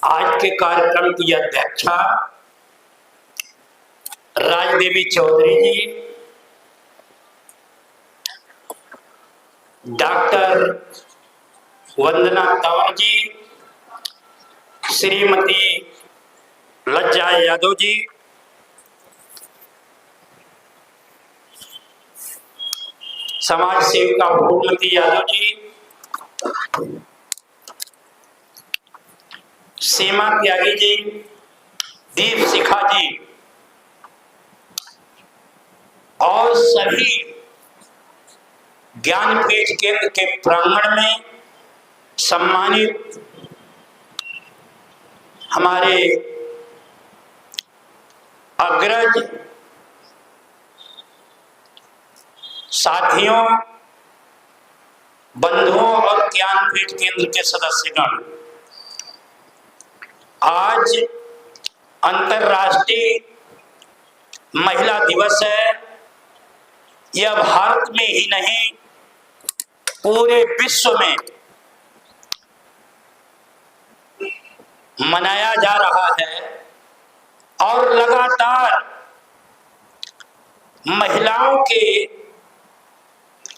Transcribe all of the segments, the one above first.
आज के कार्यक्रम की अध्यक्षा राजदेवी चौधरी जी, डॉक्टर वंदना तंवर जी, श्रीमती लज्जा यादव जी, समाज सेविका फूलमती यादव जी, सीमा त्यागी जी, दीप शिखा जी और सभी ज्ञानपीठ केंद्र के प्रांगण में सम्मानित हमारे अग्रज साथियों, बंधुओं और ज्ञानपीठ केंद्र के सदस्यगण, आज अंतर्राष्ट्रीय महिला दिवस है। यह भारत में ही नहीं पूरे विश्व में मनाया जा रहा है और लगातार महिलाओं के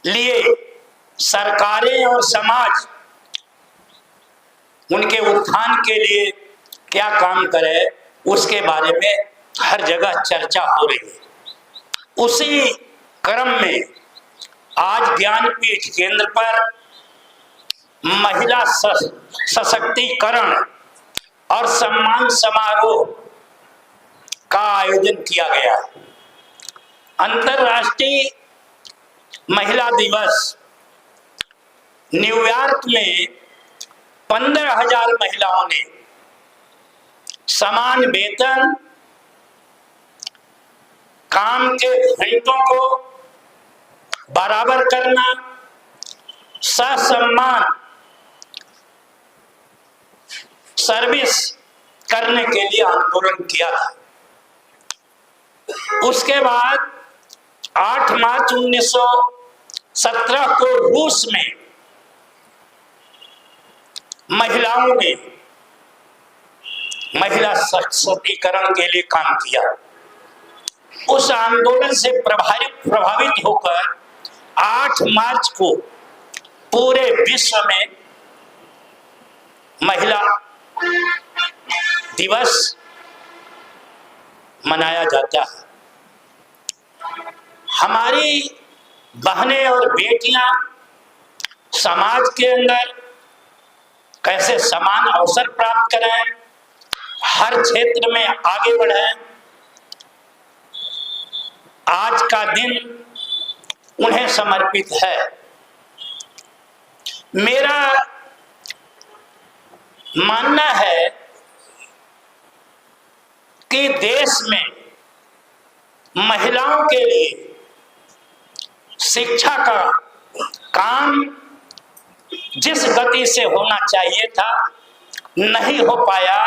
लिए सरकारें और समाज उनके उत्थान के लिए क्या काम करे, उसके बारे में हर जगह चर्चा हो रही है। उसी क्रम में आज ज्ञानपीठ केंद्र पर महिला सशक्तिकरण और सम्मान समारोह का आयोजन किया गया। अंतर्राष्ट्रीय महिला दिवस न्यूयॉर्क में 15,000 महिलाओं ने समान वेतन, काम के घंटों को बराबर करना, ससम्मान सर्विस करने के लिए आंदोलन किया था। उसके बाद 8 मार्च 1917 को रूस में महिलाओं ने महिला सशक्तिकरण के लिए काम किया। उस आंदोलन से प्रभावित होकर 8 मार्च को पूरे विश्व में महिला दिवस मनाया जाता है। हमारी बहनें और बेटियां समाज के अंदर कैसे समान अवसर प्राप्त करें, हर क्षेत्र में आगे बढ़ें, आज का दिन उन्हें समर्पित है। मेरा मानना है कि देश में महिलाओं के लिए शिक्षा का काम जिस गति से होना चाहिए था नहीं हो पाया।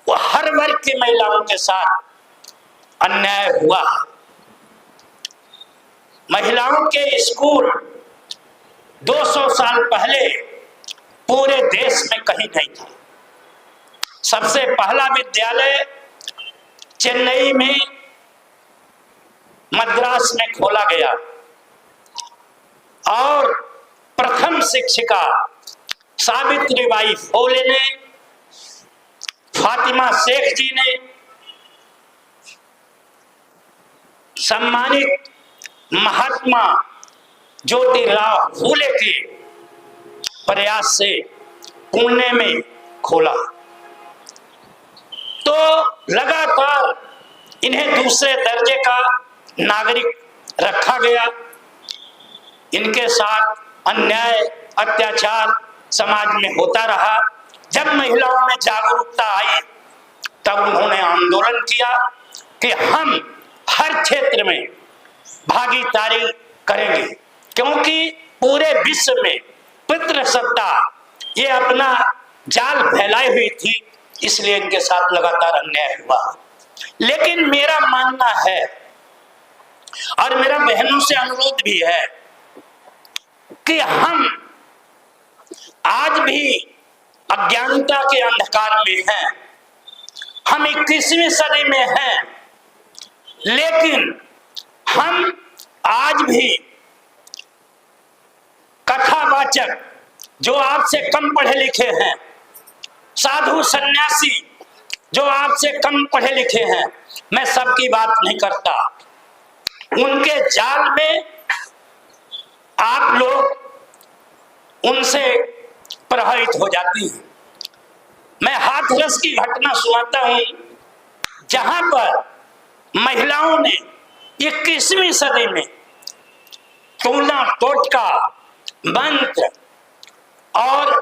वो हर वर्ग की महिलाओं के साथ अन्याय हुआ। महिलाओं के स्कूल 200 साल पहले पूरे देश में कहीं नहीं था। सबसे पहला विद्यालय चेन्नई में, मद्रास में खोला गया और प्रथम शिक्षिका सावित्रीबाई फुले ने, फातिमा शेख जी ने, सम्मानित महात्मा ज्योतिराव फुले के प्रयास से पुणे में खोला। तो लगातार इन्हें दूसरे दर्जे का नागरिक रखा गया। इनके साथ अन्याय, अत्याचार समाज में होता रहा। जब महिलाओं में जागरूकता आई तब उन्होंने आंदोलन किया कि हम हर क्षेत्र में भागीदारी करेंगे, क्योंकि पूरे विश्व में पितृसत्ता ये अपना जाल फैलाए हुई थी, इसलिए इनके साथ लगातार अन्याय हुआ। लेकिन मेरा मानना है और मेरा बहनों से अनुरोध भी है कि हम आज भी अज्ञानता के अंधकार में हैं, हम 21वीं सदी में हैं, लेकिन हम आज भी कथावाचक जो आपसे कम पढ़े लिखे हैं, साधु सन्यासी जो आपसे कम पढ़े लिखे हैं, मैं सबकी बात नहीं करता, उनके जाल में आप लोग उनसे प्रभावित हो जाती हैं। मैं हाथरस की घटना सुनाता हूं, जहां पर महिलाओं ने 21वीं सदी में टोना टोटका, मंत्र और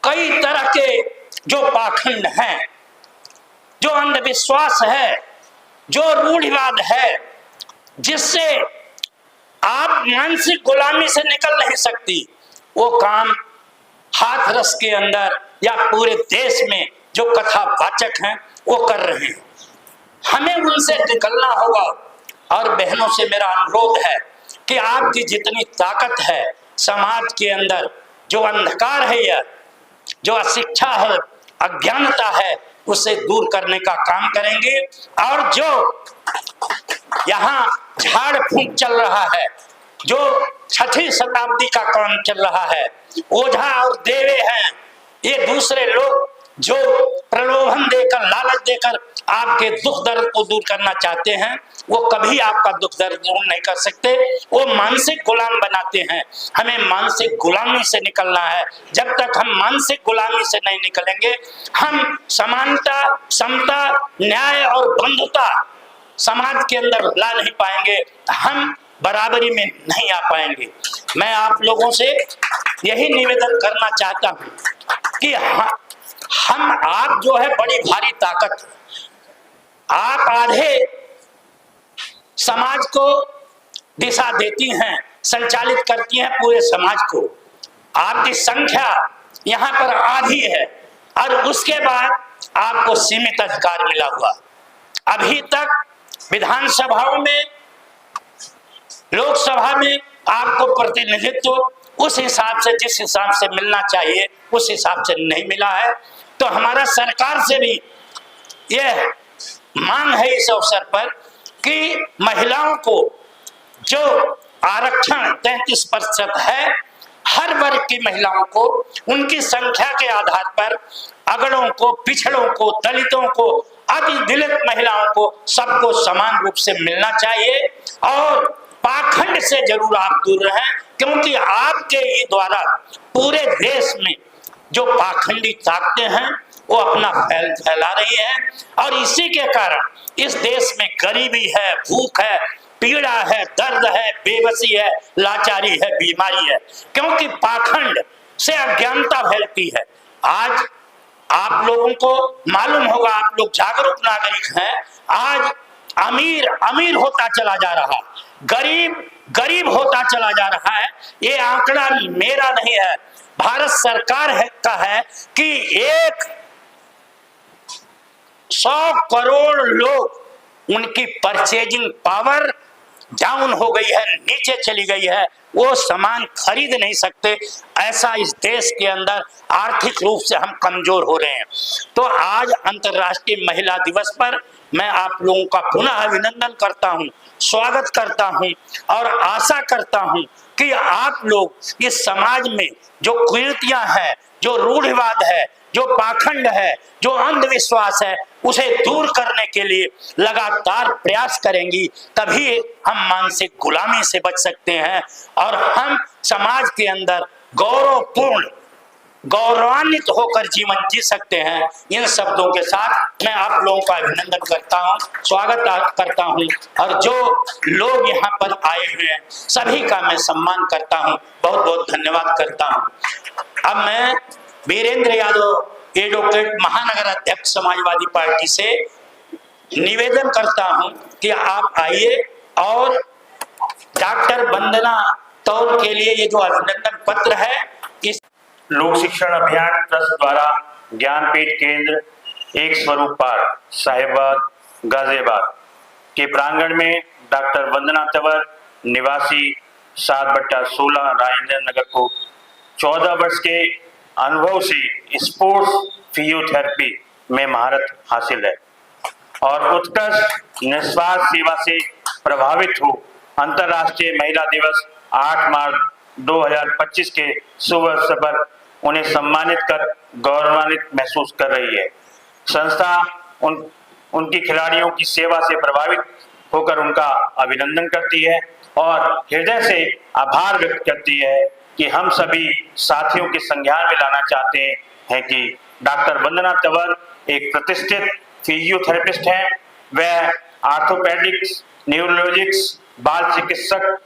कई तरह के जो पाखंड हैं, जो अंधविश्वास है, जो रूढ़िवाद है, जिससे आप मानसिक गुलामी से निकल नहीं सकती, वो काम हाथरस के अंदर या पूरे देश में जो कथावाचक हैं वो कर रहे हैं। हमें उनसे निकलना होगा। और बहनों से मेरा अनुरोध है कि आपकी जितनी ताकत है, समाज के अंदर जो अंधकार है या जो अशिक्षा है, अज्ञानता है, उसे दूर करने का काम करेंगे। और जो यहाँ झाड़ फूंक चल रहा है, जो 6वीं शताब्दी का काम चल रहा है, ओझा और देवे हैं, ये दूसरे लोग जो प्रलोभन देकर, लालच देकर आपके दुख दर्द को दूर करना चाहते हैं, वो कभी आपका दुख दर्द दूर नहीं कर सकते। वो मानसिक गुलाम बनाते हैं। हमें मानसिक गुलामी से निकलना है। जब तक हम मानसिक गुलामी से नहीं निकलेंगे, हम समानता, समता, न्याय और बंधुता समाज के अंदर ला नहीं पाएंगे, हम बराबरी में नहीं आ पाएंगे। मैं आप लोगों से यही निवेदन करना चाहता हूं कि हम आप जो है बड़ी भारी ताकत, आप आधे समाज को दिशा देती हैं, संचालित करती हैं पूरे समाज को। आपकी संख्या यहाँ पर आधी है और उसके बाद आपको सीमित अधिकार मिला हुआ। अभी तक विधानसभाओं में, लोकसभा में आपको प्रतिनिधित्व उस हिसाब से, जिस हिसाब से मिलना चाहिए, उस हिसाब से नहीं मिला है। तो हमारा सरकार से भी यह मांग है इस अवसर पर कि महिलाओं को जो आरक्षण 33% है, हर वर्ग की महिलाओं को उनकी संख्या के आधार पर, अगड़ों को, पिछड़ों को, दलितों को, अतिदलित महिलाओं को, सबको समान रूप से मिलना चाहिए। और पाखंड से जरूर आप दूर रहें, क्योंकि आपके ही द्वारा पूरे देश में जो पाखंडी ताकतें हैं वो अपना फैला रही है। और इसी के कारण इस देश में गरीबी है, भूख है, पीड़ा है, दर्द है, बेबसी है, लाचारी है, बीमारी है, क्योंकि पाखंड से अज्ञानता फैलती है। आज आप लोगों को मालूम होगा, आप लोग जागरूक नागरिक हैं, आज अमीर अमीर होता चला जा रहा, गरीब गरीब होता चला जा रहा है। ये आंकड़ा मेरा नहीं है, भारत सरकार का है कि 100 करोड़ लोग, उनकी परचेजिंग पावर डाउन हो गई है, नीचे चली गई है, वो सामान खरीद नहीं सकते। ऐसा इस देश के अंदर आर्थिक रूप से हम कमजोर हो रहे हैं। तो आज अंतर्राष्ट्रीय महिला दिवस पर मैं आप लोगों का पुनः अभिनंदन करता हूं, स्वागत करता हूं और आशा करता हूं कि आप लोग इस समाज में जो कुरीतियां हैं, जो रूढ़िवाद है, जो पाखंड है, जो अंधविश्वास है, उसे दूर करने के लिए लगातार प्रयास करेंगी, तभी हम मानसिक गुलामी से बच सकते हैं और हम समाज के अंदर गौरवपूर्ण, गौरवान्वित होकर जीवन जी सकते हैं। इन शब्दों के साथ मैं आप लोगों का अभिनंदन करता हूं, स्वागत करता हूं और जो लोग यहाँ पर आए हुए हैं सभी का मैं सम्मान करता हूं, बहुत बहुत धन्यवाद करता हूं। अब मैं वीरेंद्र यादव, एडवोकेट, महानगर अध्यक्ष समाजवादी पार्टी से निवेदन करता हूं कि आप आइए और डॉक्टर वंदना तौल के लिए ये जो अभिनंदन पत्र है, इस लोक शिक्षण अभियान ट्रस्ट द्वारा ज्ञानपीठ केंद्र एक स्वरूप पार्क साहिबाद गाजियाबाद के प्रांगण में डॉक्टर वंदना तंवर निवासी 7/16 राजेंद्र नगर को 14 वर्ष के अनुभव से स्पोर्ट्स फिजियोथेरेपी में महारत हासिल है और उत्कृष्ट निस्वार्थ सेवा से प्रभावित हो अंतर्राष्ट्रीय महिला दिवस 8 मार्च 2025 के शुभ अवसर पर उन्हें सम्मानित कर गौरवान्वित महसूस कर रही है। संस्था उनकी खिलाड़ियों की सेवा से प्रभावित होकर उनका अभिनंदन करती है और हृदय से आभार व्यक्त करती है कि हम सभी साथियों के संज्ञान में लाना चाहते हैं कि डॉक्टर वंदना तंवर एक प्रतिष्ठित फिजियोथेरेपिस्ट हैं। वह आर्थोपेडिक्स, न्यूरोलॉजिक्स, बाल चिकित्सक,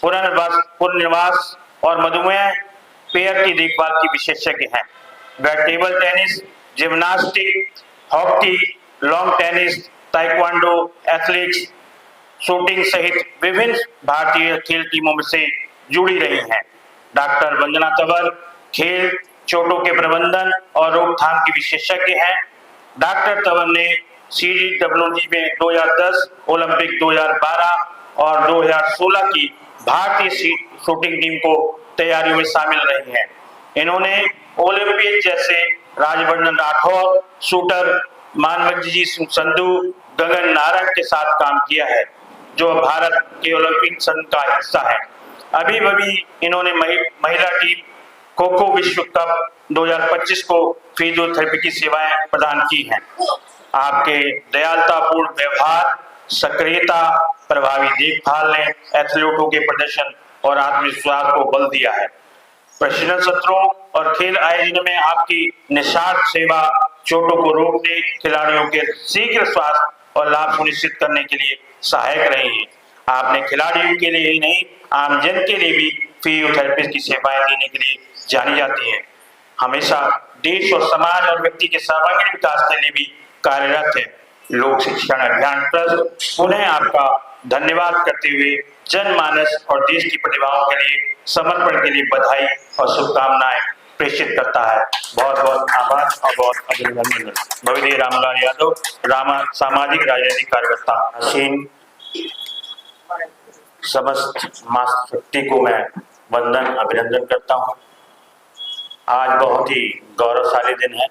पुनर्वास और मधुमेह पेयर की देखभाल की विशेषज्ञ हैं। वह table tennis, gymnastic, hockey, lawn tennis, taekwondo, athletics, shooting सहित विभिन्न भारतीय खेल टीमों से जुड़ी रही हैं। डॉक्टर वंदना तंवर खेल, चोटों के प्रबंधन और रोकथाम की विशेषज्ञ हैं। डॉक्टर तंवर ने CGWG में 2010, ओलंपिक 2012 और 2016 की भारतीय शूटिंग टीम को तैयारियों में शामिल रही हैं। इन्होंने ओलंपिक जैसे राजवर्धन राठौर, शूटर मानवजीत सिंह संधू, गगन नारंग के साथ काम किया है, जो भारत के ओलंपिक संघ का हिस्सा है। अभी इन्होंने महिला टीम खो खो विश्व कप 2025 को फिजियोथेरेपी की सेवाएं प्रदान की हैं। आपके दयालुतापूर्ण व्यवहार, सक्रियता, प्रभावी देखभाल ने एथलीटों के प्रदर्शन और आत्मविश्वास को बल दिया है। प्रशिक्षण सत्रों और खेल आयोजन में आपकी निस्वार्थ सेवा चोटों को रोकने, खिलाड़ियों के शीघ्र स्वास्थ्य और लाभ सुनिश्चित करने के लिए सहायक रही है। आपने खिलाड़ियों के लिए ही नहीं, आमजन के लिए भी फिजियोथेरेपी की सेवाएं देने के लिए जानी जाती है। हमेशा देश और समाज और व्यक्ति के सर्वांगीण विकास के लिए भी कार्यरत है। लोक शिक्षण अभियान ट्रस्ट पुनः आपका धन्यवाद करते हुए जनमानस और देश की प्रतिभाओं के लिए समर्पण के लिए बधाई और शुभकामनाएं प्रेषित करता है। बहुत बहुत आभार और बहुत अभिनंदन। भविदेव रामलाल यादव, सामाजिक राजनीतिक कार्यकर्ता। समस्त माँ शक्ति को मैं वंदन अभिनंदन करता हूँ। आज बहुत ही गौरवशाली दिन है।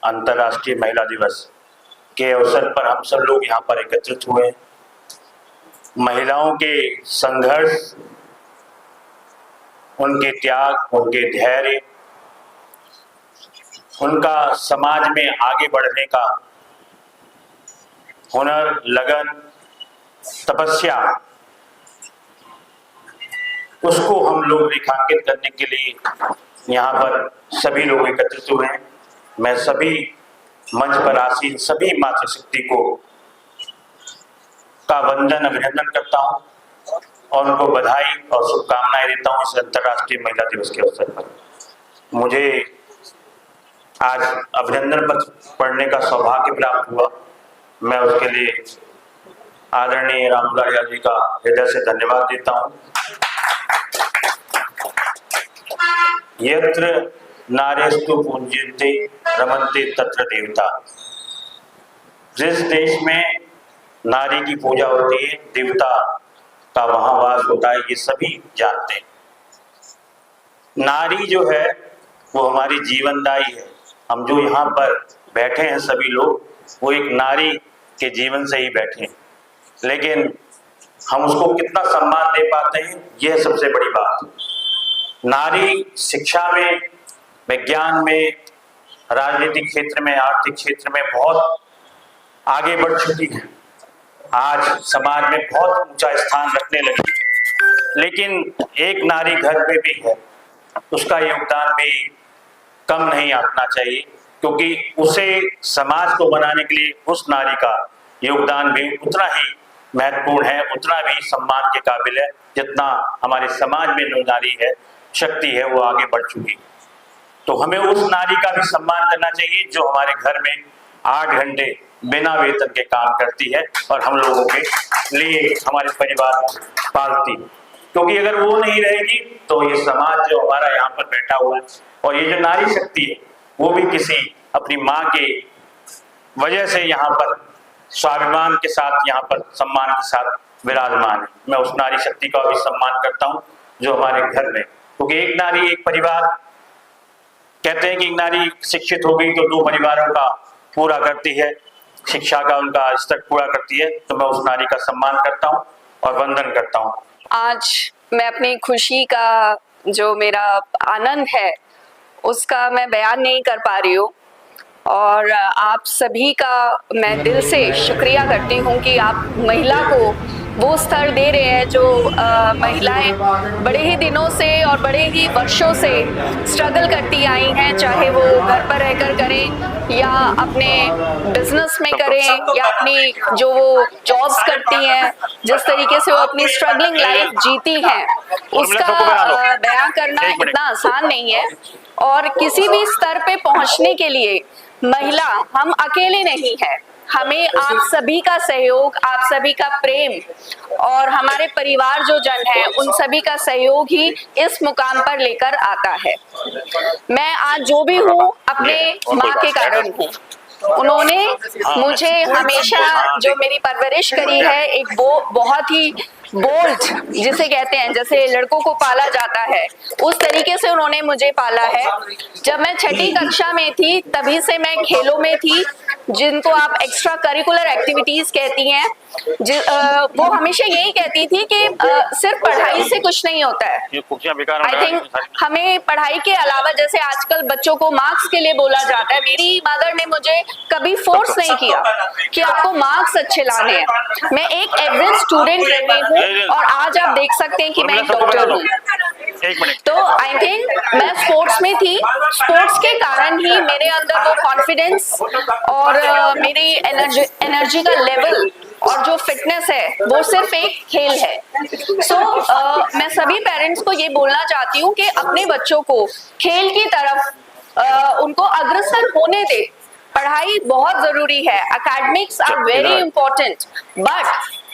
अंतर्राष्ट्रीय महिला दिवस के अवसर पर हम सब लोग यहाँ पर एकत्रित हुए हैं। महिलाओं के संघर्ष, उनके त्याग, उनके धैर्य, उनका समाज में आगे बढ़ने का हुनर, लगन, तपस्या, उसको हम लोग रेखांकित करने के लिए यहाँ पर सभी लोग एकत्रित हुए हैं। मैं सभी मंच पर आसीन सभी मातृशक्ति को का वंदन अभिनंदन करता हूँ और उनको बधाई और शुभकामनाएं देता हूँ इस अंतर्राष्ट्रीय महिला दिवस के अवसर पर। मुझे आज अभिनंदन पत्र पढ़ने का सौभाग्य प्राप्त हुआ। मैं उसके लिए आदरणीय रामलाल यादव जी का हृदय से धन्यवाद देता हूँ। यत्र नार्यस्तु पूज्यन्ते रमन्ते तत्र देवता। जिस देश में नारी की पूजा होती है, देवता का वहां वास होता है, ये सभी जानते हैं। नारी जो है वो हमारी जीवनदायी है। हम जो यहाँ पर बैठे हैं सभी लोग, वो एक नारी के जीवन से ही बैठे हैं, लेकिन हम उसको कितना सम्मान दे पाते हैं, यह सबसे बड़ी बात है। नारी शिक्षा में, विज्ञान में, राजनीतिक क्षेत्र में, आर्थिक क्षेत्र में बहुत आगे बढ़ चुकी है। आज समाज में बहुत ऊंचा स्थान रखने लगी, लेकिन एक नारी घर में भी है, उसका योगदान भी कम नहीं आना चाहिए, क्योंकि उसे समाज को बनाने के लिए उस नारी का योगदान भी उतना ही महत्वपूर्ण है, उतना भी सम्मान के काबिल है, जितना हमारे समाज में जो नारी है, शक्ति है, वो आगे बढ़ चुकी। तो हमें उस नारी का भी सम्मान करना चाहिए जो हमारे घर में 8 घंटे बिना वेतन के काम करती है और हम लोगों के लिए हमारे परिवार पालती। क्योंकि अगर वो नहीं रहेगी तो ये समाज जो हमारा यहाँ पर बैठा हुआ है और ये जो नारी शक्ति है, वो भी किसी अपनी माँ के वजह से यहाँ पर स्वाभिमान के साथ, यहाँ पर सम्मान के साथ विराजमान है। मैं उस नारी शक्ति का भी सम्मान करता हूँ जो हमारे घर में, क्योंकि एक नारी, एक परिवार कहते हैं कि एक नारी शिक्षित हो गई तो 2 परिवारों का पूरा करती है, शिक्षा का उनका स्तर पूरा करती है। तो मैं उस नारी का सम्मान करता हूँ और वंदन करता हूँ। आज मैं अपनी खुशी का जो मेरा आनंद है उसका मैं बयान नहीं कर पा रही हूँ, और आप सभी का मैं दिल से शुक्रिया करती हूँ कि आप महिला को वो स्तर दे रहे हैं जो महिलाएं बड़े ही दिनों से और बड़े ही वर्षों से स्ट्रगल करती आई हैं, चाहे वो घर पर रहकर करें या अपने बिजनेस में करें या अपनी जो वो जॉब्स करती हैं, जिस तरीके से वो अपनी स्ट्रगलिंग लाइफ जीती हैं, उसका बयान करना इतना आसान नहीं है। और किसी भी स्तर पे पहुंचने के लिए महिला हम अकेले नहीं है, हमें आप सभी का सहयोग, आप सभी का प्रेम और हमारे परिवार जो जन है उन सभी का सहयोग ही इस मुकाम पर लेकर आता है। मैं आज जो भी हूँ अपने माँ के कारण हूँ। उन्होंने मुझे हमेशा जो मेरी परवरिश करी है, एक बहुत ही बोल्ड जिसे कहते हैं, जैसे लड़कों को पाला जाता है उस तरीके से उन्होंने मुझे पाला है। जब मैं 6ठी कक्षा में थी तभी से मैं खेलों में थी, जिनको आप एक्स्ट्रा करिकुलर एक्टिविटीज कहती हैं। वो हमेशा यही कहती थी कि सिर्फ पढ़ाई से कुछ नहीं होता है। आई थिंक हमें पढ़ाई के अलावा, जैसे आजकल बच्चों को मार्क्स के लिए बोला जाता है, मेरी मदर ने मुझे कभी फोर्स नहीं किया कि आपको मार्क्स अच्छे लाने हैं। मैं एक एवरेज स्टूडेंट रही हूँ और आज आप देख सकते हैं कि मैं एक डॉक्टर हूँ। तो आई थिंक मैं स्पोर्ट्स में थी, स्पोर्ट्स के कारण ही मेरे अंदर वो कॉन्फिडेंस और मेरी एनर्जी का लेवल और जो फिटनेस है वो सिर्फ एक खेल है। सो मैं सभी पेरेंट्स को ये बोलना चाहती हूँ कि अपने बच्चों को खेल की तरफ उनको अग्रसर होने दे। पढ़ाई बहुत जरूरी है, academics are very important, but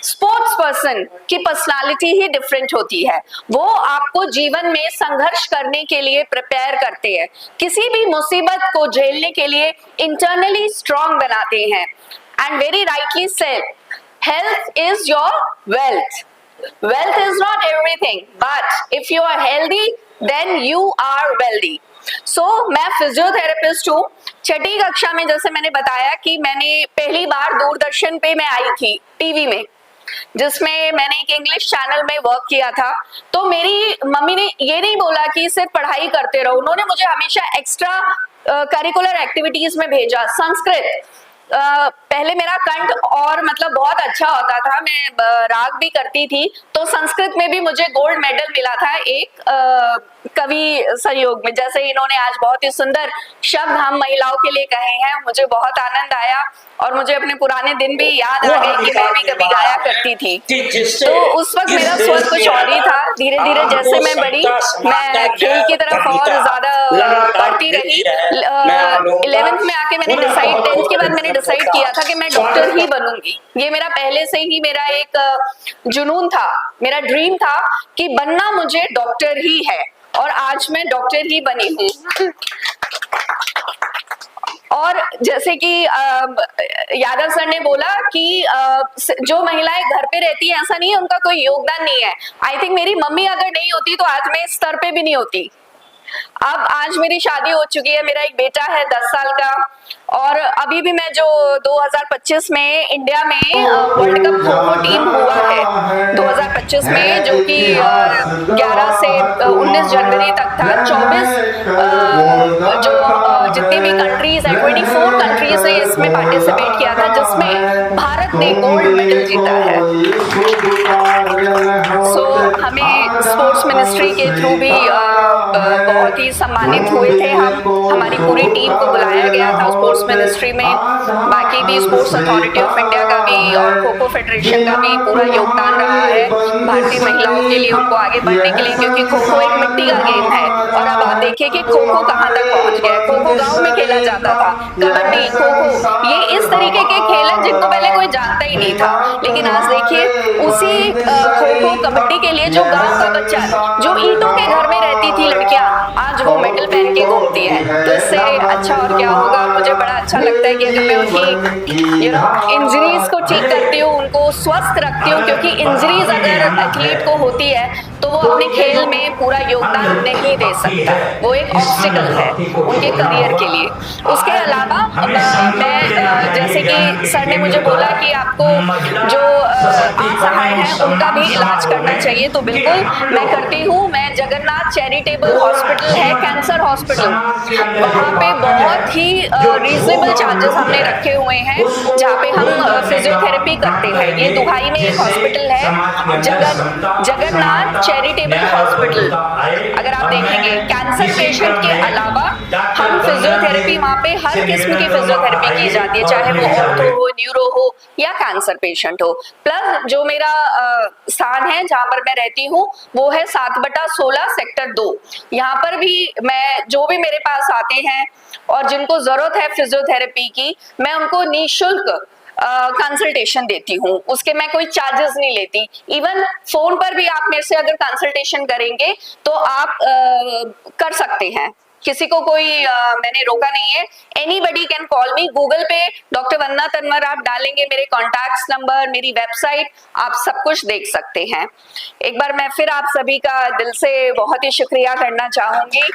sports person की पर्सनालिटी ही डिफरेंट होती है। वो आपको जीवन में संघर्ष करने के लिए प्रिपेयर करते हैं, किसी भी मुसीबत को झेलने के लिए इंटरनली स्ट्रांग बनाते हैं। And very rightly said, health is your wealth. Wealth is not everything, but if you are healthy, then you are wealthy. So मैं फिजियोथेरेपिस्ट हूँ। 6ठी कक्षा में जैसे मैंने बताया कि मैंने पहली बार दूरदर्शन पे मैं आई थी टीवी में, जिसमें मैंने एक इंग्लिश चैनल में वर्क किया था। तो मेरी मम्मी ने ये नहीं बोला कि सिर्फ पढ़ाई करते रहो, उन्होंने मुझे हमेशा एक्स्ट्रा करिकुलर एक्टिविटीज में भेजा। संस्कृत पहले मेरा कंठ और मतलब बहुत अच्छा होता था, मैं राग भी करती थी, तो संस्कृत में भी मुझे गोल्ड मेडल मिला था एक कवि सहयोग में। जैसे इन्होंने आज बहुत ही सुंदर शब्द हम महिलाओं के लिए कहे हैं, मुझे बहुत आनंद आया और मुझे अपने पुराने दिन भी याद आ गए कि मैं भी कभी गाया करती थी। तो उस वक्त मेरा स्वर कुछ और ही था। धीरे धीरे जैसे मैं बड़ी, मैं खेल की तरफ और ज्यादा बढ़ती रही। 11th में आके मैंने डिसाइड, 10th के बाद मैंने डिसाइड किया था कि मैं डॉक्टर ही बनूंगी। ये मेरा पहले से ही मेरा एक जुनून था, मेरा ड्रीम था कि बनना मुझे डॉक्टर ही है, और आज मैं डॉक्टर ही बनी हूँ। और जैसे कि यादव सर ने बोला कि जो महिलाएं घर पे रहती हैं ऐसा नहीं है उनका कोई योगदान नहीं है। आई थिंक मेरी मम्मी अगर नहीं होती तो आज मैं इस स्तर पे भी नहीं होती। अब आज मेरी शादी हो चुकी है, मेरा एक बेटा है 10 साल का, और अभी भी मैं जो 2025 में इंडिया में वर्ल्ड कप खो-खो टीम हुआ है 2025 में, जो कि 11 से 19 जनवरी तक था। 24 जो जितने भी कंट्रीज है, 24 कंट्रीज ने इसमें पार्टिसिपेट किया था, जिसमें भारत ने गोल्ड मेडल जीता है। सो हमें स्पोर्ट्स मिनिस्ट्री के थ्रू भी बहुत ही सम्मानित हुए थे हम, हमारी पूरी टीम को बुलाया गया था स्पोर्ट्स मिनिस्ट्री में। बाकी भी स्पोर्ट्स अथॉरिटी ऑफ इंडिया का भी और खो-खो फेडरेशन का भी पूरा योगदान रहा है भारतीय महिलाओं के लिए, उनको आगे बढ़ने के लिए, क्योंकि खो-खो एक मिट्टी का गेम है। और अब आप देखिए कि खो-खो कहाँ तक पहुँच गया। खो-खो गाँव में खेला जाता था, कबड्डी, खो-खो, ये इस तरीके के खेल हैं जिनको पहले कोई जानता ही नहीं था। लेकिन आज देखिए उसी खो खो कबड्डी के लिए जो गांव का बच्चा, जो ईंटों के घर में रहती थी लड़कियां, आज वो मेडल पहन के घूमती है। तो इससे अच्छा और क्या होगा। मुझे बड़ा अच्छा लगता है कि अगर मैं उनकी इंजरीज को ठीक करती हूँ, उनको स्वस्थ रखती हूँ, क्योंकि इंजरीज अगर एथलीट को होती है तो वो अपने खेल में पूरा योगदान नहीं दे सकता, वो एक ऑब्स्टिकल है उनके करियर के लिए। उसके अलावा मैं जैसे कि सर ने मुझे बोला कि आपको जो असहाय हैं उनका भी इलाज करना चाहिए, तो बिल्कुल मैं करती हूँ। मैं जगन्नाथ चैरिटेबल हॉस्पिटल है, कैंसर हॉस्पिटल, वहाँ पे बहुत ही रीजनेबल चार्जेस हमने रखे हुए हैं, जहाँ पे हम फिजियोथेरेपी करते हैं। ये दुबई में एक हॉस्पिटल है, जगन्नाथ चैरिटेबल हॉस्पिटल। अगर आप देखेंगे कैंसर पेशेंट के अलावा हम फिजियोथेरेपी, वहाँ पे हर किस्म की फिजियोथेरेपी की जाती है, चाहे वो ऑर्थो हो, न्यूरो हो या कैंसर पेशेंट हो। प्लस जो मेरा स्थान है जहाँ पर मैं रहती हूँ वो है 7/16 सेक्टर 2। यहाँ पर भी मैं, जो भी मेरे पास आते हैं और जिनको जरूरत है फिजियोथेरेपी की, मैं उनको निःशुल्क कंसल्टेशन देती हूँ। उसके मैं कोई चार्जेस नहीं लेती। इवन फोन पर भी आप मेरे से अगर कंसल्टेशन करेंगे तो आप कर सकते हैं, किसी को कोई मैंने रोका नहीं है। Anybody can call me. Google पे डॉक्टर वंदना तंवर आप डालेंगे, मेरे कॉन्टैक्ट्स नंबर, मेरी वेबसाइट, आप सब कुछ देख सकते हैं। एक बार मैं फिर आप सभी का दिल से बहुत ही शुक्रिया करना चाहूंगी।